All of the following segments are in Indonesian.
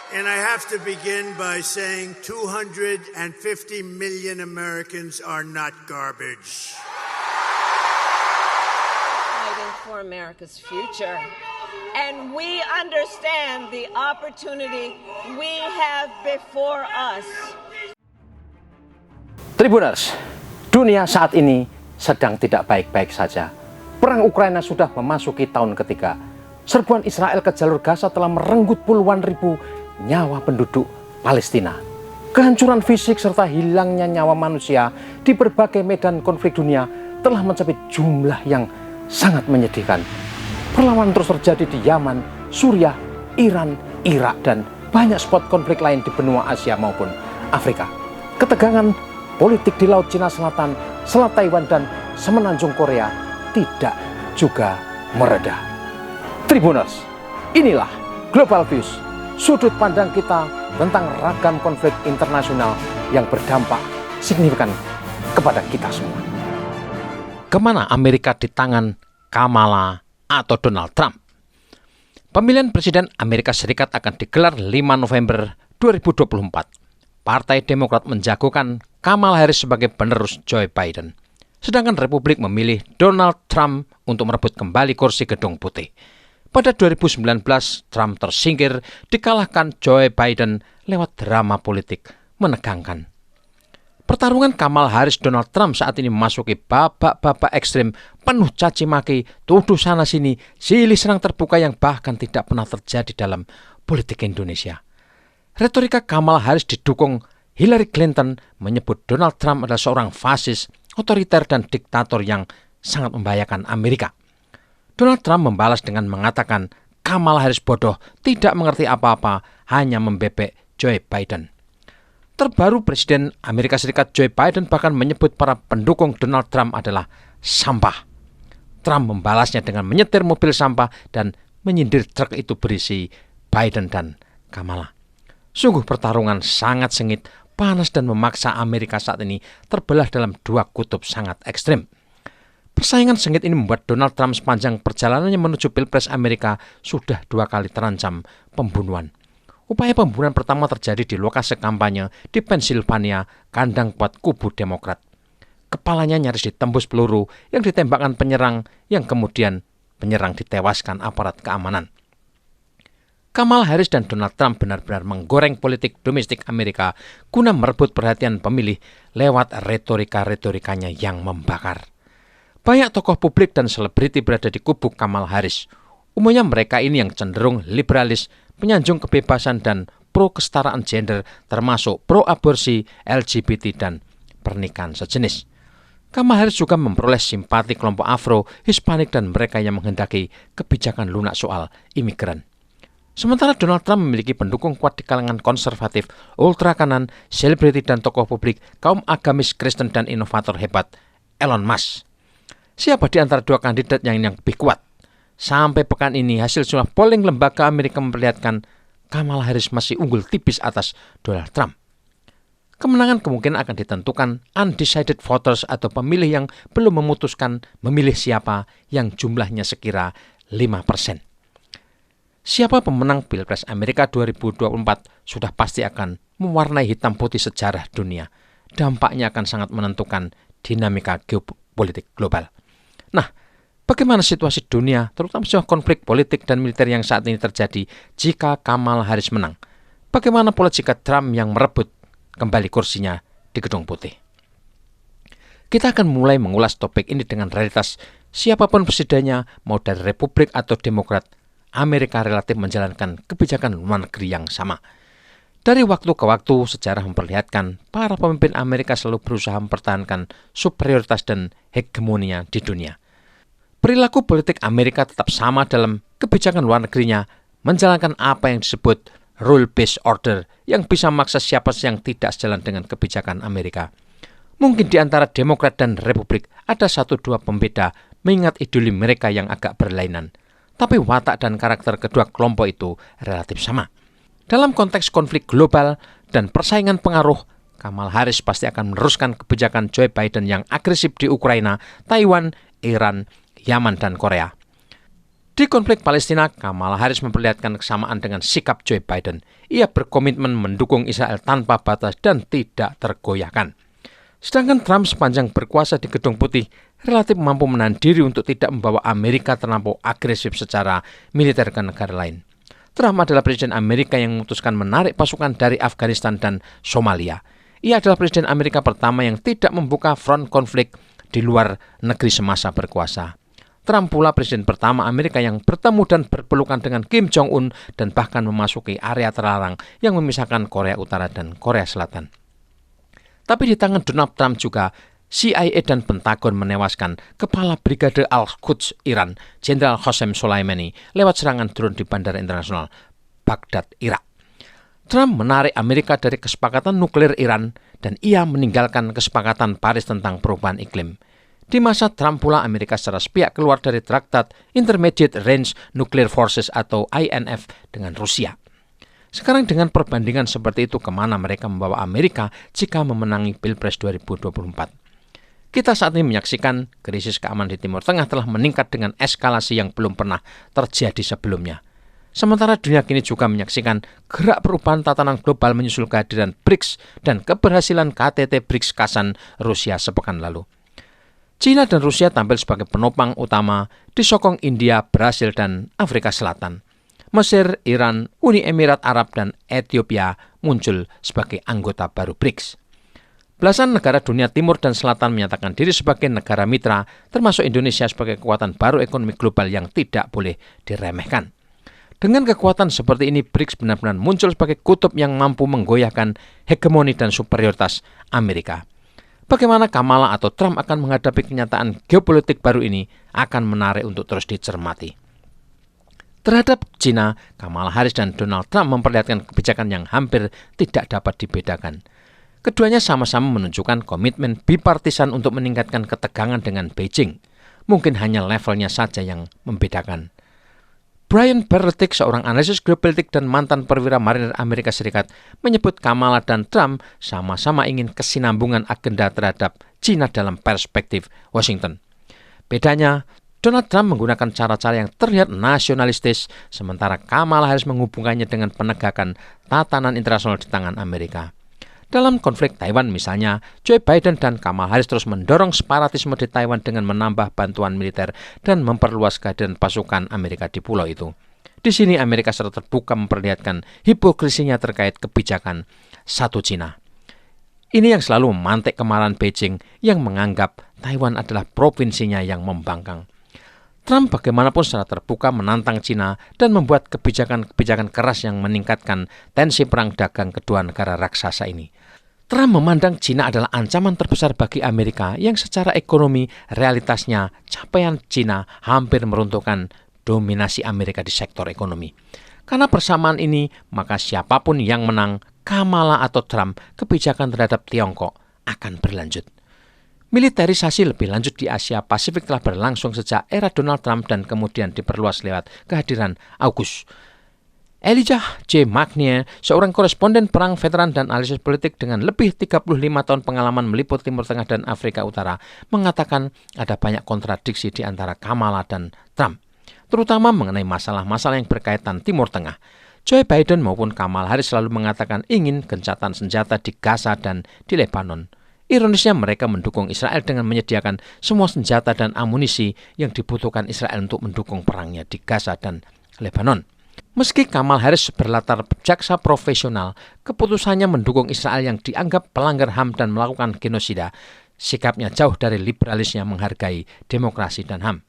And I have to begin by saying 250 million Americans are not garbage. Fighting for America's future. And we understand the opportunity we have before us. Tribuners, dunia saat ini sedang tidak baik-baik saja. Perang Ukraina sudah memasuki tahun ketiga. Serbuan Israel ke jalur Gaza telah merenggut puluhan ribu nyawa penduduk Palestina. Kehancuran fisik serta hilangnya nyawa manusia di berbagai medan konflik dunia telah mencapai jumlah yang sangat menyedihkan. Perlawanan terus terjadi di Yaman, Suriah, Iran, Irak, dan banyak spot konflik lain di benua Asia maupun Afrika. Ketegangan politik di Laut Cina Selatan, Selat Taiwan, dan Semenanjung Korea tidak juga mereda. Tribuners, inilah Global Views, sudut pandang kita tentang ragam konflik internasional yang berdampak signifikan kepada kita semua. Kemana Amerika di tangan Kamala atau Donald Trump? Pemilihan Presiden Amerika Serikat akan digelar 5 November 2024. Partai Demokrat menjagokan Kamala Harris sebagai penerus Joe Biden. Sedangkan Republik memilih Donald Trump untuk merebut kembali kursi Gedung Putih. Pada 2019, Trump tersingkir dikalahkan Joe Biden lewat drama politik menegangkan. Pertarungan Kamala Harris-Donald Trump saat ini memasuki babak-babak ekstrim penuh caci maki, tuduh sana-sini, silih serang terbuka yang bahkan tidak pernah terjadi dalam politik Indonesia. Retorika Kamala Harris didukung Hillary Clinton menyebut Donald Trump adalah seorang fasis, otoriter, dan diktator yang sangat membahayakan Amerika. Donald Trump membalas dengan mengatakan Kamala Harris bodoh, tidak mengerti apa-apa, hanya membebek Joe Biden. Terbaru Presiden Amerika Serikat Joe Biden bahkan menyebut para pendukung Donald Trump adalah sampah. Trump membalasnya dengan menyetir mobil sampah dan menyindir truk itu berisi Biden dan Kamala. Sungguh pertarungan sangat sengit, panas, dan memaksa Amerika saat ini terbelah dalam dua kutub sangat ekstrim. Persaingan sengit ini membuat Donald Trump sepanjang perjalanannya menuju Pilpres Amerika sudah 2 kali terancam pembunuhan. Upaya pembunuhan pertama terjadi di lokasi kampanye di Pennsylvania, kandang kuat kubu Demokrat. Kepalanya nyaris ditembus peluru yang ditembakkan penyerang, yang kemudian penyerang ditewaskan aparat keamanan. Kamala Harris dan Donald Trump benar-benar menggoreng politik domestik Amerika guna merebut perhatian pemilih lewat retorika-retorikanya yang membakar. Banyak tokoh publik dan selebriti berada di kubu Kamala Harris. Umumnya mereka ini yang cenderung liberalis, penyanjung kebebasan, dan pro-kesetaraan gender, termasuk pro-aborsi, LGBT, dan pernikahan sejenis. Kamala Harris juga memperoleh simpati kelompok Afro, Hispanik, dan mereka yang menghendaki kebijakan lunak soal imigran. Sementara Donald Trump memiliki pendukung kuat di kalangan konservatif, ultra kanan, selebriti, dan tokoh publik, kaum agamis Kristen, dan inovator hebat, Elon Musk. Siapa di antara dua kandidat yang lebih kuat? Sampai pekan ini, hasil jumlah polling lembaga Amerika memperlihatkan Kamala Harris masih unggul tipis atas Donald Trump. Kemenangan kemungkinan akan ditentukan undecided voters atau pemilih yang belum memutuskan memilih siapa, yang jumlahnya sekira 5%. Siapa pemenang Pilpres Amerika 2024 sudah pasti akan mewarnai hitam putih sejarah dunia. Dampaknya akan sangat menentukan dinamika geopolitik global. Nah, bagaimana situasi dunia, terutama soal konflik politik dan militer yang saat ini terjadi jika Kamala Harris menang? Bagaimana pula jika Trump yang merebut kembali kursinya di Gedung Putih? Kita akan mulai mengulas topik ini dengan realitas siapapun presidennya, mau dari Republik atau Demokrat, Amerika relatif menjalankan kebijakan luar negeri yang sama. Dari waktu ke waktu, sejarah memperlihatkan para pemimpin Amerika selalu berusaha mempertahankan superioritas dan hegemoninya di dunia. Perilaku politik Amerika tetap sama dalam kebijakan luar negerinya, menjalankan apa yang disebut rule-based order yang bisa memaksa siapa yang tidak sejalan dengan kebijakan Amerika. Mungkin di antara Demokrat dan Republik ada 1-2 pembeda mengingat ideologi mereka yang agak berlainan. Tapi watak dan karakter kedua kelompok itu relatif sama. Dalam konteks konflik global dan persaingan pengaruh, Kamala Harris pasti akan meneruskan kebijakan Joe Biden yang agresif di Ukraina, Taiwan, Iran, Yaman, dan Korea. Di konflik Palestina, Kamala Harris memperlihatkan kesamaan dengan sikap Joe Biden. Ia berkomitmen mendukung Israel tanpa batas dan tidak tergoyahkan. Sedangkan Trump sepanjang berkuasa di Gedung Putih relatif mampu menahan diri untuk tidak membawa Amerika terlampau agresif secara militer ke negara lain. Trump adalah Presiden Amerika yang memutuskan menarik pasukan dari Afghanistan dan Somalia. Ia adalah Presiden Amerika pertama yang tidak membuka front konflik di luar negeri semasa berkuasa. Trump pula presiden pertama Amerika yang bertemu dan berpelukan dengan Kim Jong-un dan bahkan memasuki area terlarang yang memisahkan Korea Utara dan Korea Selatan. Tapi di tangan Donald Trump juga, CIA dan Pentagon menewaskan Kepala Brigade Al-Quds Iran, Jenderal Qasem Soleimani, lewat serangan drone di Bandara Internasional Baghdad, Irak. Trump menarik Amerika dari kesepakatan nuklir Iran dan ia meninggalkan kesepakatan Paris tentang perubahan iklim. Di masa Trump pula Amerika secara sepihak keluar dari Traktat Intermediate Range Nuclear Forces atau INF dengan Rusia. Sekarang dengan perbandingan seperti itu, kemana mereka membawa Amerika jika memenangi Pilpres 2024? Kita saat ini menyaksikan krisis keamanan di Timur Tengah telah meningkat dengan eskalasi yang belum pernah terjadi sebelumnya. Sementara dunia kini juga menyaksikan gerak perubahan tatanan global menyusul kehadiran BRICS dan keberhasilan KTT BRICS Kasan Rusia sepekan lalu. China dan Rusia tampil sebagai penopang utama, disokong India, Brasil, dan Afrika Selatan. Mesir, Iran, Uni Emirat Arab, dan Ethiopia muncul sebagai anggota baru BRICS. Belasan negara dunia timur dan selatan menyatakan diri sebagai negara mitra, termasuk Indonesia sebagai kekuatan baru ekonomi global yang tidak boleh diremehkan. Dengan kekuatan seperti ini, BRICS benar-benar muncul sebagai kutub yang mampu menggoyahkan hegemoni dan superioritas Amerika. Bagaimana Kamala atau Trump akan menghadapi kenyataan geopolitik baru ini akan menarik untuk terus dicermati. Terhadap China, Kamala Harris dan Donald Trump memperlihatkan kebijakan yang hampir tidak dapat dibedakan. Keduanya sama-sama menunjukkan komitmen bipartisan untuk meningkatkan ketegangan dengan Beijing. Mungkin hanya levelnya saja yang membedakan. Brian Berletic, seorang analisis geopolitik dan mantan perwira marinir Amerika Serikat, menyebut Kamala dan Trump sama-sama ingin kesinambungan agenda terhadap China dalam perspektif Washington. Bedanya, Donald Trump menggunakan cara-cara yang terlihat nasionalistis, sementara Kamala Harris menghubungkannya dengan penegakan tatanan internasional di tangan Amerika. Dalam konflik Taiwan misalnya, Joe Biden dan Kamala Harris terus mendorong separatisme di Taiwan dengan menambah bantuan militer dan memperluas kehadiran pasukan Amerika di pulau itu. Di sini Amerika secara terbuka memperlihatkan hipokrisinya terkait kebijakan satu Cina. Ini yang selalu memantik kemarahan Beijing yang menganggap Taiwan adalah provinsinya yang membangkang. Trump bagaimanapun secara terbuka menantang Cina dan membuat kebijakan-kebijakan keras yang meningkatkan tensi perang dagang kedua negara raksasa ini. Trump memandang Cina adalah ancaman terbesar bagi Amerika yang secara ekonomi realitasnya capaian Cina hampir meruntuhkan dominasi Amerika di sektor ekonomi. Karena persamaan ini, maka siapapun yang menang, Kamala atau Trump, kebijakan terhadap Tiongkok akan berlanjut. Militerisasi lebih lanjut di Asia Pasifik telah berlangsung sejak era Donald Trump dan kemudian diperluas lewat kehadiran AUKUS. Elijah J. Magnier, seorang koresponden perang veteran dan analisis politik dengan lebih 35 tahun pengalaman meliput Timur Tengah dan Afrika Utara, mengatakan ada banyak kontradiksi di antara Kamala dan Trump, terutama mengenai masalah-masalah yang berkaitan Timur Tengah. Joe Biden maupun Kamala Harris selalu mengatakan ingin gencatan senjata di Gaza dan di Lebanon. Ironisnya mereka mendukung Israel dengan menyediakan semua senjata dan amunisi yang dibutuhkan Israel untuk mendukung perangnya di Gaza dan Lebanon. Meski Kamala Harris berlatar jaksa profesional, keputusannya mendukung Israel yang dianggap pelanggar HAM dan melakukan genosida, sikapnya jauh dari liberalisnya menghargai demokrasi dan HAM.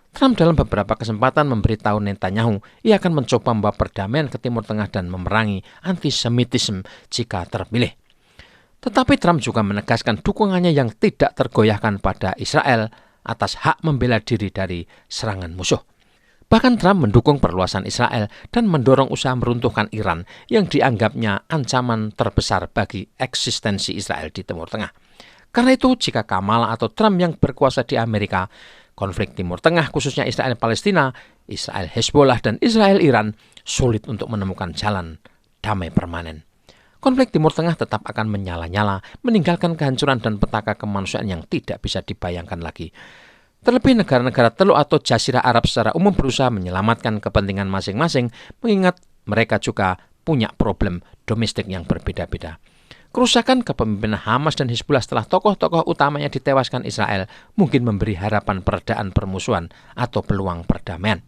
Trump dalam beberapa kesempatan memberitahu Netanyahu ia akan mencoba membawa perdamaian ke Timur Tengah dan memerangi antisemitisme jika terpilih. Tetapi Trump juga menegaskan dukungannya yang tidak tergoyahkan pada Israel atas hak membela diri dari serangan musuh. Bahkan Trump mendukung perluasan Israel dan mendorong usaha meruntuhkan Iran yang dianggapnya ancaman terbesar bagi eksistensi Israel di Timur Tengah. Karena itu, jika Kamala atau Trump yang berkuasa di Amerika, konflik Timur Tengah khususnya Israel-Palestina, Israel-Hezbollah, dan Israel-Iran sulit untuk menemukan jalan damai permanen. Konflik Timur Tengah tetap akan menyala-nyala, meninggalkan kehancuran dan petaka kemanusiaan yang tidak bisa dibayangkan lagi. Terlebih negara-negara Teluk atau Jazirah Arab secara umum berusaha menyelamatkan kepentingan masing-masing, mengingat mereka juga punya problem domestik yang berbeda-beda. Kerusakan kepemimpinan Hamas dan Hizbullah setelah tokoh-tokoh utamanya ditewaskan Israel mungkin memberi harapan peredaan permusuhan atau peluang perdamaian.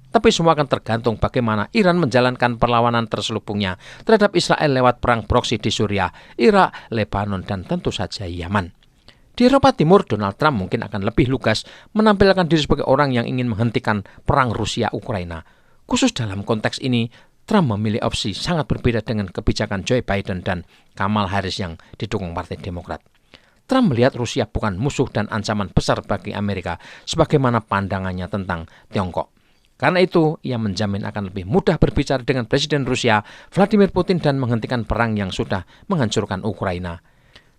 Tapi semua akan tergantung bagaimana Iran menjalankan perlawanan terselubungnya terhadap Israel lewat perang proksi di Suriah, Irak, Lebanon, dan tentu saja Yaman. Di Eropa Timur, Donald Trump mungkin akan lebih lugas menampilkan diri sebagai orang yang ingin menghentikan perang Rusia-Ukraina. Khusus dalam konteks ini, Trump memilih opsi sangat berbeda dengan kebijakan Joe Biden dan Kamala Harris yang didukung Partai Demokrat. Trump melihat Rusia bukan musuh dan ancaman besar bagi Amerika sebagaimana pandangannya tentang Tiongkok. Karena itu, ia menjamin akan lebih mudah berbicara dengan Presiden Rusia, Vladimir Putin, dan menghentikan perang yang sudah menghancurkan Ukraina.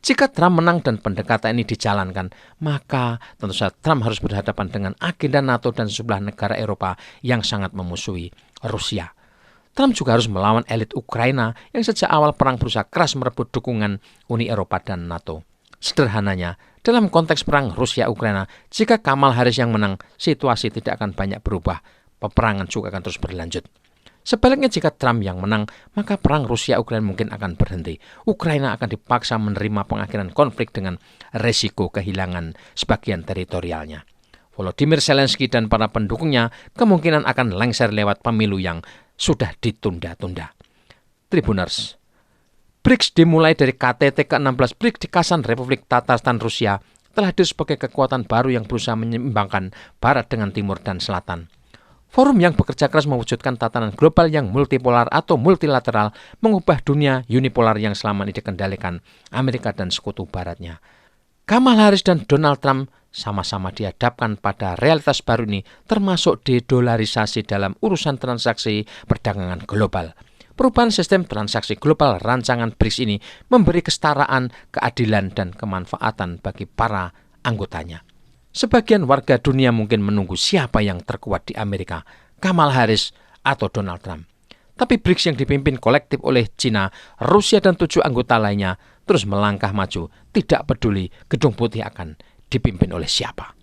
Jika Trump menang dan pendekatan ini dijalankan, maka tentu saja Trump harus berhadapan dengan agenda NATO dan sejumlah negara Eropa yang sangat memusuhi Rusia. Trump juga harus melawan elit Ukraina yang sejak awal perang berusaha keras merebut dukungan Uni Eropa dan NATO. Sederhananya, dalam konteks perang Rusia-Ukraina, jika Kamala Harris yang menang, situasi tidak akan banyak berubah. Peperangan juga akan terus berlanjut. Sebaliknya jika Trump yang menang, maka perang Rusia-Ukraina mungkin akan berhenti. Ukraina akan dipaksa menerima pengakhiran konflik dengan resiko kehilangan sebagian teritorialnya. Volodymyr Zelensky dan para pendukungnya kemungkinan akan lengser lewat pemilu yang sudah ditunda-tunda. Tribuners, BRICS dimulai dari KTT ke-16 BRICS di Kazan Republik Tatarstan Rusia telah hadir sebagai kekuatan baru yang berusaha menyeimbangkan Barat dengan Timur dan Selatan. Forum yang bekerja keras mewujudkan tatanan global yang multipolar atau multilateral mengubah dunia unipolar yang selama ini dikendalikan Amerika dan sekutu baratnya. Kamala Harris dan Donald Trump sama-sama dihadapkan pada realitas baru ini termasuk dedolarisasi dalam urusan transaksi perdagangan global. Perubahan sistem transaksi global rancangan BRICS ini memberi kesetaraan, keadilan, dan kemanfaatan bagi para anggotanya. Sebagian warga dunia mungkin menunggu siapa yang terkuat di Amerika, Kamala Harris atau Donald Trump. Tapi BRICS yang dipimpin kolektif oleh China, Rusia, dan 7 anggota lainnya terus melangkah maju, tidak peduli Gedung Putih akan dipimpin oleh siapa.